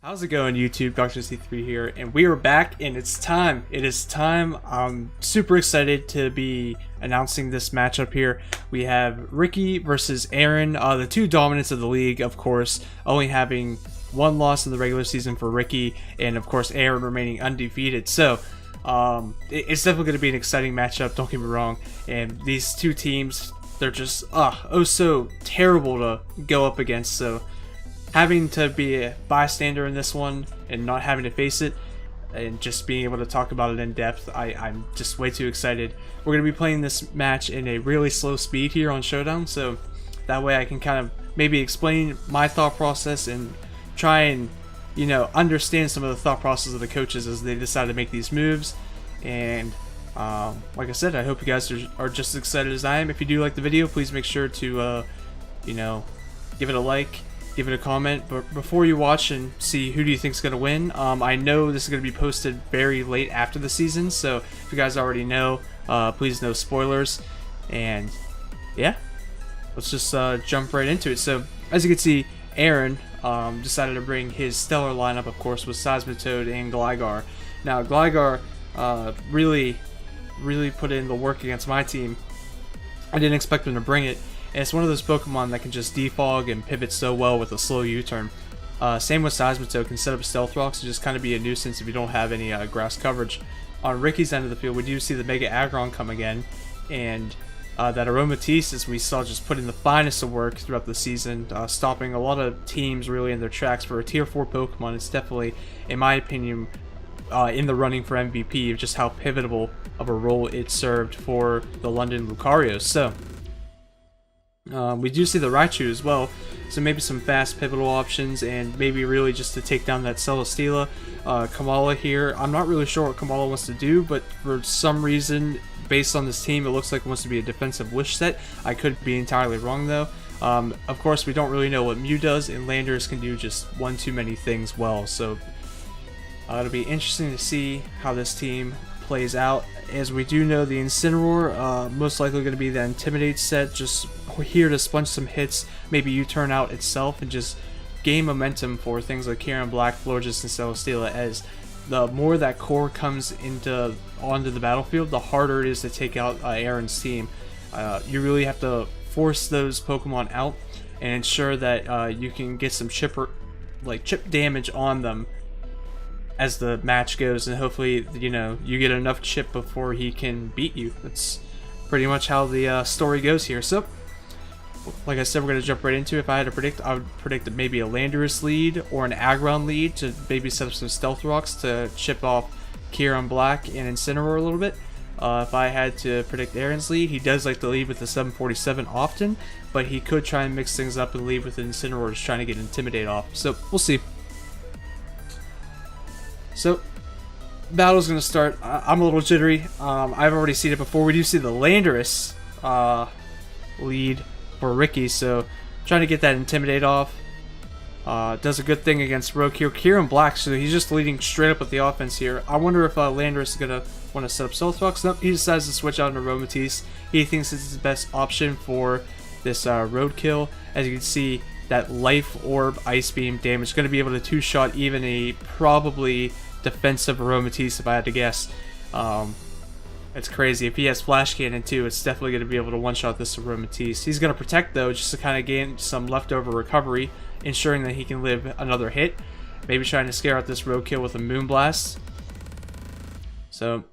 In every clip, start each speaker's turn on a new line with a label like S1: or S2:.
S1: How's it going, YouTube? Dr. C3 here, and we are back, and it's time. It is time. I'm super excited to be announcing this matchup here. We have Ricky versus Aaron, the two dominants of the league, of course, only having one loss in the regular season for Ricky, and of course Aaron remaining undefeated. So it's definitely going to be an exciting matchup, don't get me wrong. And these two teams, they're just oh so terrible to go up against. So having to be a bystander in this one and not having to face it and just being able to talk about it in depth, I'm just way too excited. We're going to be playing this match in a really slow speed here on Showdown, so that way I can kind of maybe explain my thought process and try and, you know, understand some of the thought process of the coaches as they decide to make these moves. And like I said, I hope you guys are just as excited as I am. If you do like the video, please make sure to you know, give it a like, give it a comment. But before you watch and see who do you think is going to win, I know this is going to be posted very late after the season, so if you guys already know, please no spoilers. And yeah, let's just jump right into it. So as you can see, Aaron decided to bring his stellar lineup, of course, with Seismitoad and Gligar. Now Gligar really put in the work against my team. I didn't expect him to bring it. And it's one of those Pokemon that can just defog and pivot so well with a slow U-turn. Same with Seismitoad, can set up Stealth Rocks to just kind of be a nuisance if you don't have any grass coverage. On Ricky's end of the field, we do see the Mega Aggron come again, and that Aromatisse, as we saw, just put in the finest of work throughout the season, stopping a lot of teams really in their tracks. For a Tier 4 Pokemon, it's definitely, in my opinion, in the running for MVP of just how pivotal of a role it served for the London Lucarios. So we do see the Raichu as well, so maybe some fast pivotal options, and maybe really just to take down that Celesteela. Kamala here, I'm not really sure what Kamala wants to do, but for some reason, based on this team, it looks like it wants to be a defensive wish set. I could be entirely wrong though. Of course, we don't really know what Mew does, and Landers can do just one too many things well, so it'll be interesting to see how this team plays out. As we do know, the Incineroar most likely going to be the Intimidate set, just here to sponge some hits, maybe U-turn out itself and just gain momentum for things like Kieran Black, Florges, and Celesteela. As the more that core comes onto the battlefield, the harder it is to take out Aaron's team. You really have to force those Pokemon out and ensure that you can get some chip damage on them as the match goes, and hopefully, you know, you get enough chip before he can beat you. That's pretty much how the story goes here. So like I said, we're going to jump right into it. If I had to predict, I would predict maybe a Landorus lead or an Aggron lead to maybe set up some Stealth Rocks to chip off Kieran Black and Incineroar a little bit. If I had to predict Aaron's lead, he does like to lead with the 747 often, but he could try and mix things up and lead with Incineroar, just trying to get Intimidate off. So we'll see. So, battle's going to start. I'm a little jittery. I've already seen it before. We do see the Landorus lead for Ricky, so trying to get that Intimidate off. Does a good thing against Rogue here. Kieran Black, so he's just leading straight up with the offense here. I wonder if Landorus is going to want to set up Stealth Rocks. Nope, he decides to switch out into Aromatisse. He thinks this is his best option for this Roadkill. As you can see, that Life Orb Ice Beam damage is going to be able to two-shot even a probably defensive Aromatisse, if I had to guess. It's crazy. If he has Flash Cannon too, it's definitely going to be able to one-shot this Aromatisse. He's going to protect though, just to kind of gain some leftover recovery, ensuring that he can live another hit. Maybe trying to scare out this Roadkill with a Moonblast. So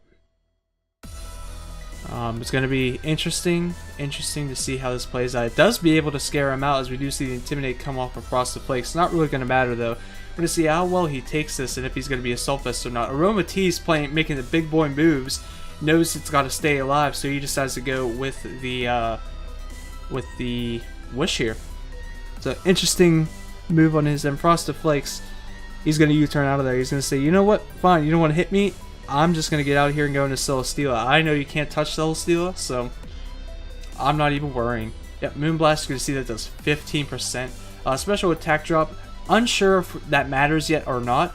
S1: it's going to be interesting to see how this plays out. It does be able to scare him out, as we do see the Intimidate come off across the plate. It's not really going to matter though. We're going to see how well he takes this and if he's going to be a Assault Vest or not. Aromatisse making the big boy moves, knows it's got to stay alive, so he decides to go with the Wish here. It's an interesting move on his Frosted Flakes. He's going to U-turn out of there. He's going to say, you know what, fine, you don't want to hit me, I'm just going to get out here and go into Celesteela. I know you can't touch Celesteela, so I'm not even worrying. Yep, Moonblast, you're going to see that does 15%. Special attack drop, unsure if that matters yet or not.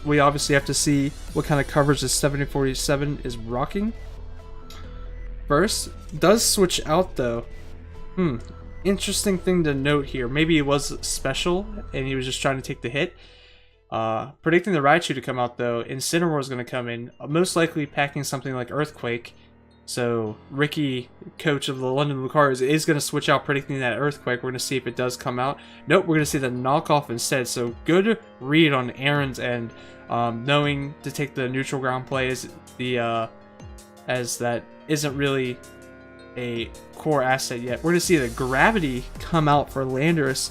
S1: We obviously have to see what kind of coverage this 7047 is rocking. First, does switch out though. Interesting thing to note here. Maybe it was special and he was just trying to take the hit. Predicting the Raichu to come out though, Incineroar is going to come in, most likely packing something like Earthquake. So Ricky, coach of the London Lucarios, is going to switch out predicting that Earthquake. We're going to see if it does come out. Nope, we're going to see the knockoff instead. So good read on Aaron's end, knowing to take the neutral ground play as that isn't really a core asset yet. We're going to see the Gravity come out for Landorus.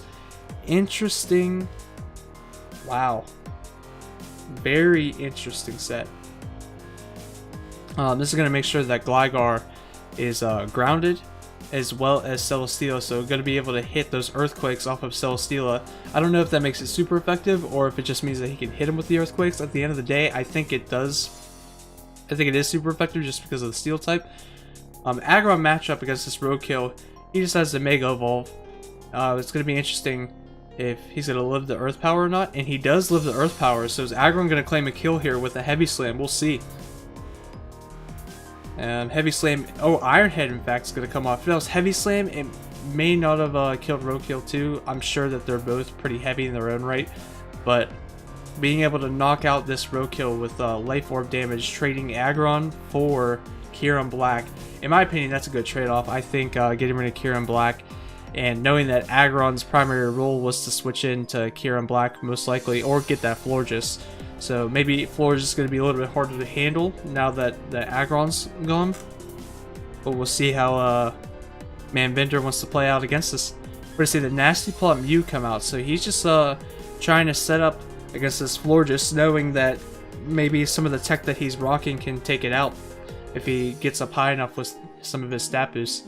S1: Interesting. Wow. Very interesting set. This is going to make sure that Gligar is grounded as well as Celesteela, so going to be able to hit those Earthquakes off of Celesteela. I don't know if that makes it super effective or if it just means that he can hit him with the Earthquakes. At the end of the day, I think it does. I think it is super effective just because of the Steel type. Aggron matchup against this Roadkill, he just has the Mega Evolve. It's going to be interesting if he's going to live the Earth Power or not, and he does live the Earth Power, so is Aggron going to claim a kill here with a Heavy Slam? We'll see. Heavy Slam, oh, Iron Head in fact is going to come off. If that was Heavy Slam, it may not have killed Roadkill too. I'm sure that they're both pretty heavy in their own right, but being able to knock out this Roadkill with Life Orb damage, trading Aggron for Kieran Black, in my opinion, that's a good trade-off. I think getting rid of Kieran Black and knowing that Aggron's primary role was to switch into Kieran Black most likely, or get that Florges. So maybe Florges is going to be a little bit harder to handle now that the Aggron's gone. But we'll see how Manbender wants to play out against this. We're going to see the Nasty Plot Mew come out. So he's just trying to set up against this Florges, knowing that maybe some of the tech that he's rocking can take it out if he gets up high enough with some of his stat boosts.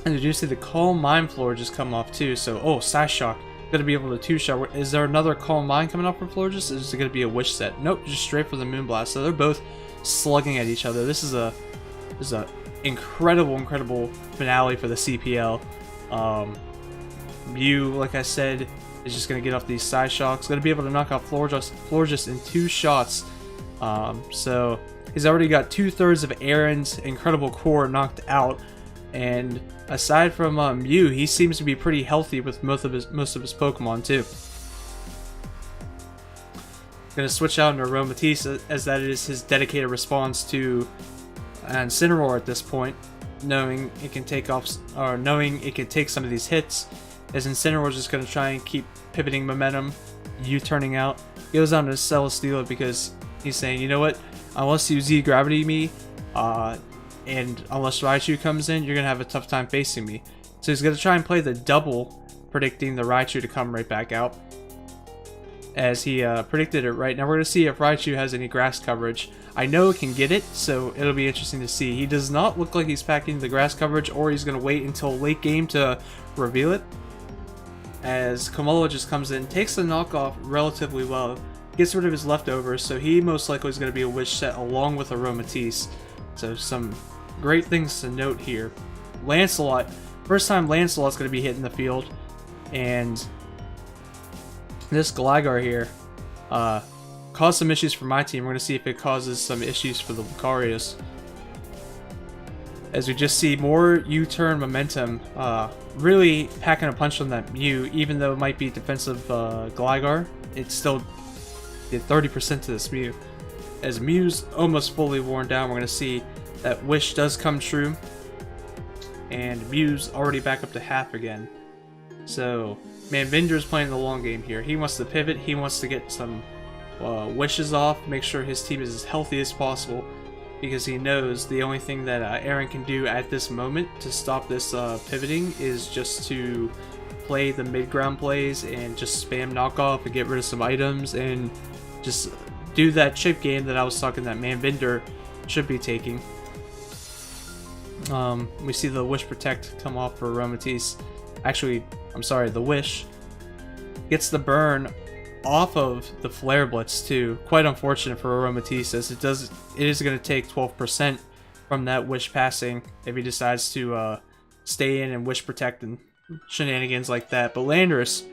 S1: And you do see the Calm Mind Florges come off too. So, oh, Psyshock. Going to be able to two-shot. Is there another Calm Mind coming up for Florges? Is it going to be a Wish set? Nope, just straight for the Moonblast. So they're both slugging at each other. This is a incredible finale for the CPL. Mew, like I said, is just going to get off these Psyshocks. Going to be able to knock out Florges in 2 shots. So he's already got 2/3 of Aaron's incredible core knocked out. And aside from Mew, he seems to be pretty healthy with most of his Pokemon too. Gonna switch out into Aromatisse as that is his dedicated response to Incineroar at this point, knowing it can take some of these hits. As Incineroar is just gonna try and keep pivoting momentum, U-turning out. He goes on to Celesteela because he's saying, you know what, unless you Z-Gravity me, and unless Raichu comes in, you're going to have a tough time facing me. So he's going to try and play the double, predicting the Raichu to come right back out. As he predicted it right. Now we're going to see if Raichu has any grass coverage. I know it can get it, so it'll be interesting to see. He does not look like he's packing the grass coverage, or he's going to wait until late game to reveal it. As Kamala just comes in, takes the knockoff relatively well, gets rid of his leftovers, so he most likely is going to be a Wish set along with Aromatisse. So some great things to note here. Lancelot, first time Lancelot's going to be hit in the field, and this Gligar here caused some issues for my team. We're going to see if it causes some issues for the Lucarios. As we just see more U-turn momentum, really packing a punch on that Mew, even though it might be defensive Gligar, it still did 30% to this Mew. As Mew's almost fully worn down, we're going to see that Wish does come true. And Mew's already back up to half again. So, Manbender's playing the long game here. He wants to pivot, he wants to get some wishes off, make sure his team is as healthy as possible. Because he knows the only thing that Aaron can do at this moment to stop this pivoting is just to play the mid-ground plays and just spam knockoff and get rid of some items and just do that chip game that I was talking that Manbender should be taking. We see the Wish Protect come off for Aromatisse. Actually, I'm sorry, the Wish gets the burn off of the Flare Blitz too. Quite unfortunate for Aromatisse, as it is going to take 12% from that Wish passing if he decides to stay in and Wish Protect and shenanigans like that. But Landorus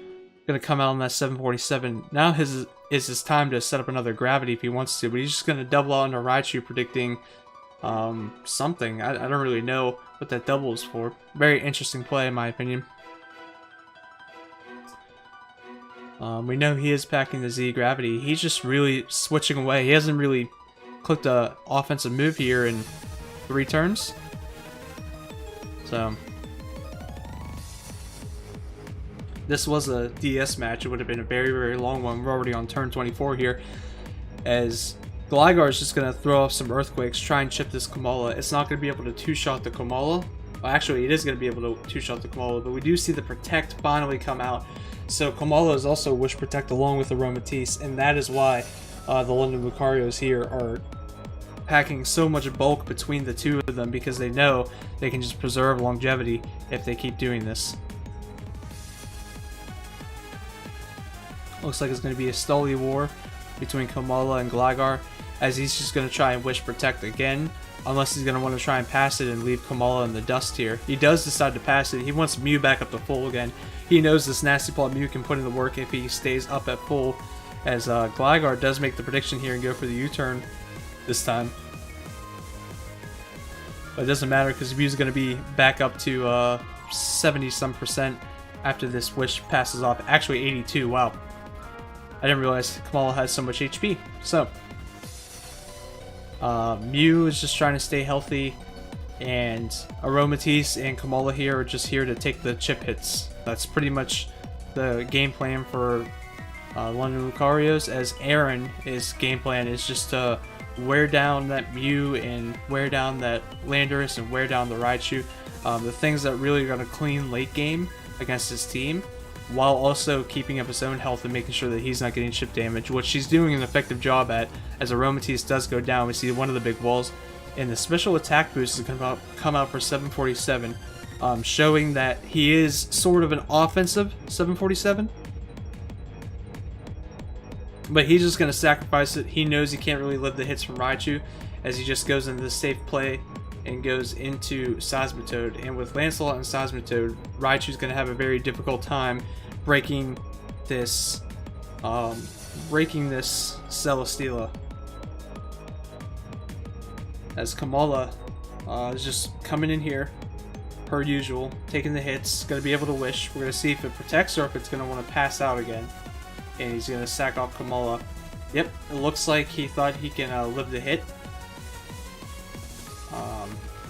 S1: going to come out on that 747. Now is his time to set up another Gravity if he wants to, but he's just going to double out into Raichu, predicting something. I don't really know what that double is for. Very interesting play in my opinion. We know he is packing the Z Gravity. He's just really switching away. He hasn't really clicked a offensive move here in 3 turns. So this was a DS match. It would have been a very, very long one. We're already on turn 24 here. As Gligar is just going to throw off some Earthquakes, try and chip this Kamala. It's not going to be able to two-shot the Kamala. Well, actually, it is going to be able to two-shot the Kamala, but we do see the Protect finally come out. So Kamala is also Wish Protect along with Aromatisse, and that is why the London Lucarios here are packing so much bulk between the two of them, because they know they can just preserve longevity if they keep doing this. Looks like it's going to be a Stoli war between Kamala and Gligar, as he's just going to try and Wish Protect again, unless he's going to want to try and pass it and leave Kamala in the dust here. He does decide to pass it. He wants Mew back up to full again. He knows this Nasty Plot Mew can put in the work if he stays up at full, as Gligar does make the prediction here and go for the U-turn this time. But it doesn't matter because Mew's going to be back up to 70-some% after this Wish passes off. Actually 82, wow. I didn't realize Kamala has so much HP. So Mew is just trying to stay healthy, and Aromatisse and Kamala here are just here to take the chip hits. That's pretty much the game plan for London Lucarios, as Aaron's game plan is just to wear down that Mew and wear down that Landorus and wear down the Raichu. The things that really are going to clean late game against his team, while also keeping up his own health and making sure that he's not getting chip damage, which she's doing an effective job at. As Aromatisse does go down, we see one of the big walls, and the special attack boost is going to come out for 747, showing that he is sort of an offensive 747. But he's just going to sacrifice it. He knows he can't really live the hits from Raichu, as he just goes into the safe play and goes into Seismitoad. And with Lancelot and Seismitoad, Raichu's going to have a very difficult time breaking this Celesteela. As Kamala is just coming in here, per usual, taking the hits, going to be able to Wish. We're going to see if it protects or if it's going to want to pass out again. And he's going to sack off Kamala. Yep, it looks like he thought he can live the hit.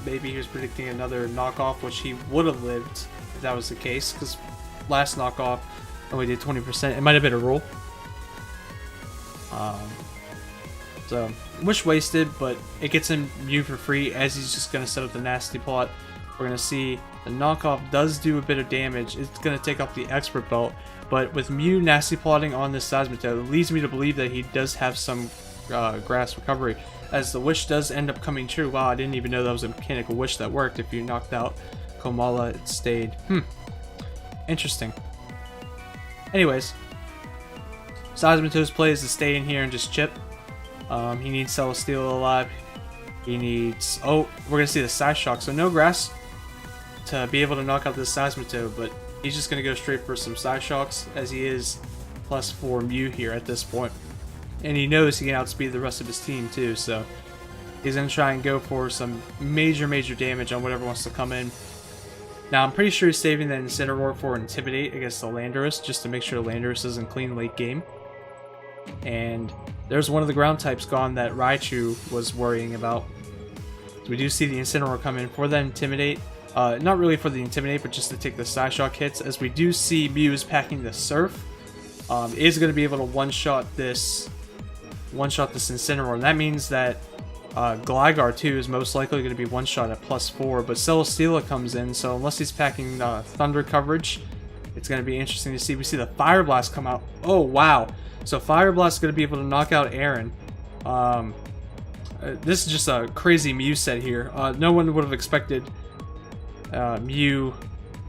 S1: Maybe he was predicting another knockoff, which he would have lived if that was the case, because last knockoff only did 20%. It might have been a roll. So, Wish wasted, but it gets him Mew for free, as he's just going to set up the Nasty Plot. We're going to see the knockoff does do a bit of damage. It's going to take off the Expert Belt, but with Mew Nasty Plotting on this Seismitoad, it leads me to believe that he does have some grass recovery, as the Wish does end up coming true. Wow, I didn't even know that was a mechanical Wish that worked. If you knocked out Kamala, it stayed. Interesting. Anyways, Seismitoad's play is to stay in here and just chip. He needs Celesteela alive. He needs... Oh, we're going to see the Psy Shock. So no grass to be able to knock out this Seismitoad, but he's just going to go straight for some Psy Shocks, as he is +4 Mew here at this point. And he knows he can outspeed the rest of his team too, so he's going to try and go for some major damage on whatever wants to come in. Now, I'm pretty sure he's saving that Incineroar for Intimidate against the Landorus, just to make sure Landorus isn't clean late game. And there's one of the ground types gone that Raichu was worrying about. So we do see the Incineroar come in for that Intimidate. Not really for the Intimidate, but just to take the Psyshock hits, as we do see Mew is packing the Surf. Is going to be able to one-shot this Incineroar, and that means that Gligar too is most likely going to be one-shot at +4, but Celesteela comes in, so unless he's packing Thunder coverage, it's going to be interesting to see. We see the Fire Blast come out. Oh, wow. So Fire Blast is going to be able to knock out Aaron. This is just a crazy Mew set here. No one would have expected Mew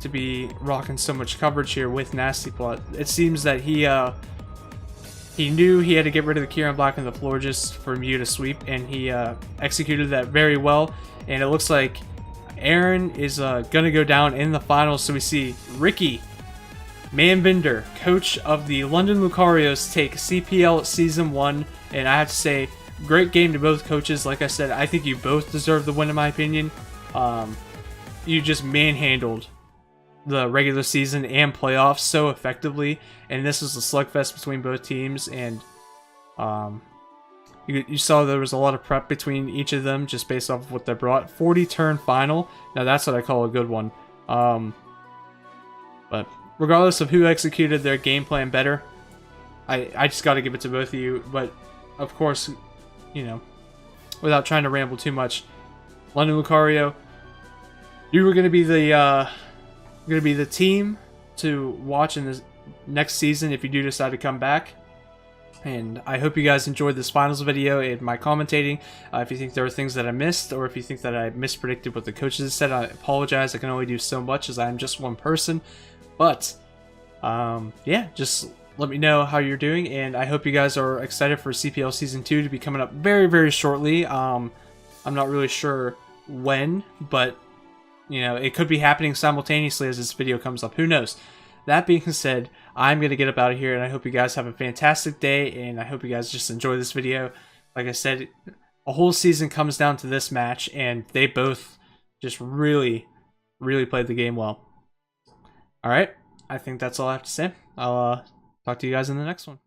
S1: to be rocking so much coverage here with Nasty Plot. It seems that he knew he had to get rid of the Kieran Black and the Florges for Mew to sweep, and he executed that very well. And it looks like Aaron is going to go down in the finals. So we see Ricky Manbinder, coach of the London Lucarios, take CPL Season 1. And I have to say, great game to both coaches. Like I said, I think you both deserve the win in my opinion. You just manhandled the regular season and playoffs so effectively, and this was a slugfest between both teams, and you saw there was a lot of prep between each of them just based off of what they brought. 40-turn final, now that's what I call a good one. But regardless of who executed their game plan better, I just got to give it to both of you. But of course, you know, without trying to ramble too much, London Lucario, you were going to be the team to watch in this next season if you do decide to come back. And I hope you guys enjoyed this finals video and my commentating. If you think there were things that I missed, or if you think that I mispredicted what the coaches said, I apologize. I can only do so much as I'm just one person. But yeah, just let me know how you're doing, and I hope you guys are excited for CPL Season 2 to be coming up very, very shortly. I'm not really sure when, but you know, it could be happening simultaneously as this video comes up. Who knows? That being said, I'm going to get up out of here, and I hope you guys have a fantastic day, and I hope you guys just enjoy this video. Like I said, a whole season comes down to this match, and they both just really, really played the game well. Alright, I think that's all I have to say. I'll talk to you guys in the next one.